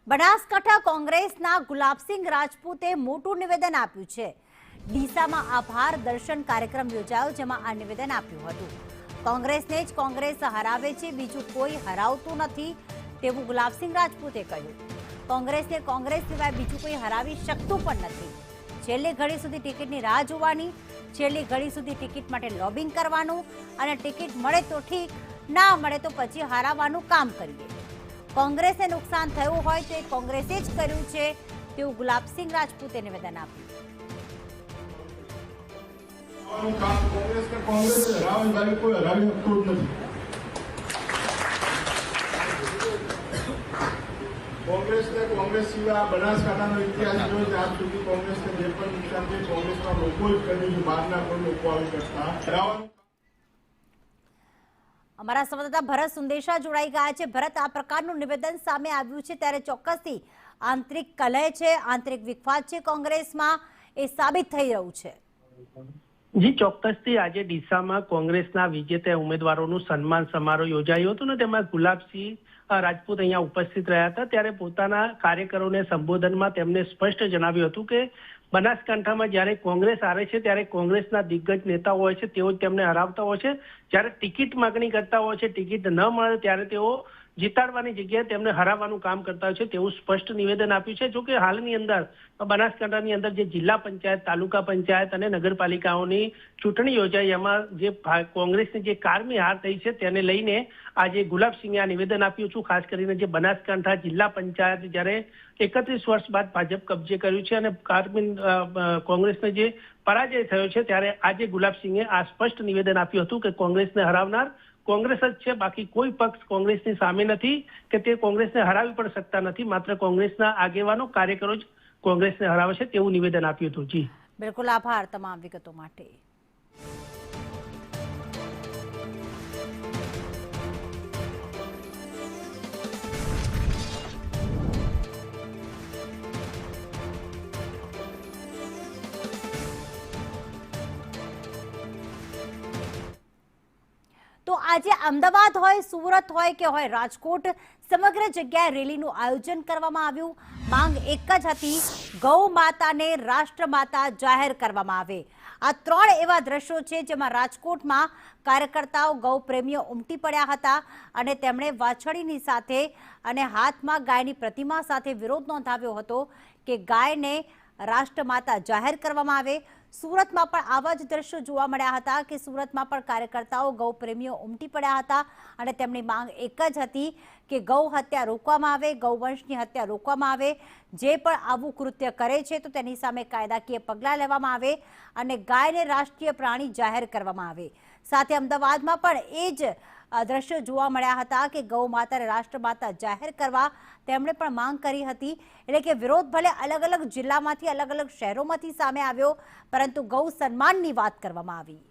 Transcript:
બનાસકાંઠા કોંગ્રેસના ગુલાબસિંહ રાજપૂતે મોટું નિવેદન આપ્યું છે। ડીસામાં આભાર દર્શન કાર્યક્રમ યોજાયો, જેમાં આ નિવેદન આપ્યું હતું। કોંગ્રેસને જ કોંગ્રેસ હરાવે છે, બીજું કોઈ હરાવતું નથી તેવું ગુલાબસિંહ રાજપૂતે કહ્યું। કોંગ્રેસને કોંગ્રેસ સિવાય બીજું કોઈ હરાવી શકતું પણ નથી। છેલ્લી ઘડી સુધી ટિકિટની રાહ જોવાની, છેલ્લી ઘડી સુધી ટિકિટ માટે લોબિંગ કરવાનું અને ટિકિટ મળે તો ઠીક, ના મળે તો પછી હરાવવાનું કામ કરીએ। કોંગ્રેસને નુકસાન થયું હોય તો કોંગ્રેસે જ કર્યું છે તેવું ગુલાબસિંહ રાજપૂતે નિવેદન આપ્યું। કોંગ્રેસને કોંગ્રેસ સિવાય બનાસકાંઠાનો ઇતિહાસ જોઈ આજ સુધી કોંગ્રેસને જે પણ નુકસાન થયું કોંગ્રેસના લોકો જ કર્યું છે, બહારના કોઈ લોકો આવી કરતા। અમારા સંવાદદાતા ભરત સુંદેશા જોડાઈ ગયા છે। ભરત, આ પ્રકારનું નિવેદન સામે આવ્યું છે ત્યારે ચોક્કસથી આંતરિક કલહ છે, આંતરિક વિખવાદ છે કોંગ્રેસમાં, એ સાબિત થઈ રહ્યું છે। જી ચોક્કસથી આજે ડીસામાં કોંગ્રેસના વિજેતા ઉમેદવારોનું સન્માન સમારોહ યોજાયો હતો ને તેમાં ગુલાબસિંહ રાજપૂત અહીંયા ઉપસ્થિત રહ્યા હતા। ત્યારે પોતાના કાર્યકરોને સંબોધનમાં તેમણે સ્પષ્ટ જણાવ્યું હતું કે બનાસકાંઠામાં જ્યારે કોંગ્રેસ આવે છે ત્યારે કોંગ્રેસના દિગ્ગજ નેતાઓ હોય છે તેઓ જ તેમને હરાવતા હોય છે। જ્યારે ટિકિટ માગણી કરતા હોય છે, ટિકિટ ન મળે ત્યારે તેઓ જીતાડવાની જગ્યાએ તેમને હરાવવાનું કામ કરતા હોય છે તેવું સ્પષ્ટ નિવેદન આપ્યું છે। જોકે હાલની અંદર બનાસકાંઠાની અંદર જે જિલ્લા પંચાયત, તાલુકા પંચાયત અને નગરપાલિકાઓની ચૂંટણી યોજાઈ, એમાં જે કોંગ્રેસની જે કારમી હાર થઈ છે તેને લઈને આજે ગુલાબસિંહે આ નિવેદન આપ્યું છું। ખાસ કરીને જે બનાસકાંઠા જિલ્લા પંચાયત જ્યારે 31 વર્ષ બાદ ભાજપ કબજે કર્યું છે અને કોંગ્રેસને જે પરાજય થયો છે ત્યારે આજે ગુલાબસિંહે આ સ્પષ્ટ નિવેદન આપ્યું હતું કે કોંગ્રેસને હરાવનાર કોંગ્રેસ જ છે, બાકી કોઈ પક્ષ કોંગ્રેસની સામે નથી કે તે કોંગ્રેસને હરાવી પણ શકતા નથી। માત્ર કોંગ્રેસના આગેવાનો, કાર્યકરો જ કોંગ્રેસને હરાવે છે તેવું નિવેદન આપ્યું હતું। જી બિલકુલ, આભાર તમામ વિગતો માટે। તો આજે અમદાવાદ હોય, સુરત હોય કે હોય રાજકોટ, સમગ્ર જગ્યાએ રેલીનું આયોજન કરવામાં આવ્યું। માંગ એક જ હતી, ગૌ માતાને રાષ્ટ્રમાતા જાહેર કરવામાં આવે। આ ત્રણ એવા દ્રશ્યો છે જેમાં રાજકોટમાં કાર્યકર્તાઓ ગૌ પ્રેમીઓ ઉમટી પડ્યા હતા અને તેમણે વાછડીની સાથે અને હાથમાં ગાયની પ્રતિમા સાથે વિરોધ નોંધાવ્યો હતો કે ગાયને રાષ્ટ્રમાતા જાહેર કરવામાં આવે। સુરતમાં પણ આવા જ દ્રશ્યો જોવા મળ્યા હતા કે સુરતમાં પણ કાર્યકર્તાઓ ગૌ પ્રેમીઓ ઉમટી પડ્યા હતા અને તેમની માંગ એક જ હતી કે ગૌ હત્યા રોકવામાં આવે, ગૌવંશની હત્યા રોકવામાં આવે। જે પણ આવું કૃત્ય કરે છે તો તેની સામે કાયદાકીય પગલાં લેવામાં આવે અને ગાયને રાષ્ટ્રીય પ્રાણી જાહેર કરવામાં આવે। સાથે અમદાવાદમાં પણ એ જ દ્રશ્યો જોવા મળ્યા હતા કે ગૌ માતાને રાષ્ટ્રમાતા જાહેર કરવા તેમણે પણ માંગ કરી હતી। એટલે કે વિરોધ ભલે અલગ અલગ જિલ્લામાંથી, અલગ અલગ શહેરોમાંથી સામે આવ્યો, પરંતુ ગૌ સન્માનની વાત કરવામાં આવી।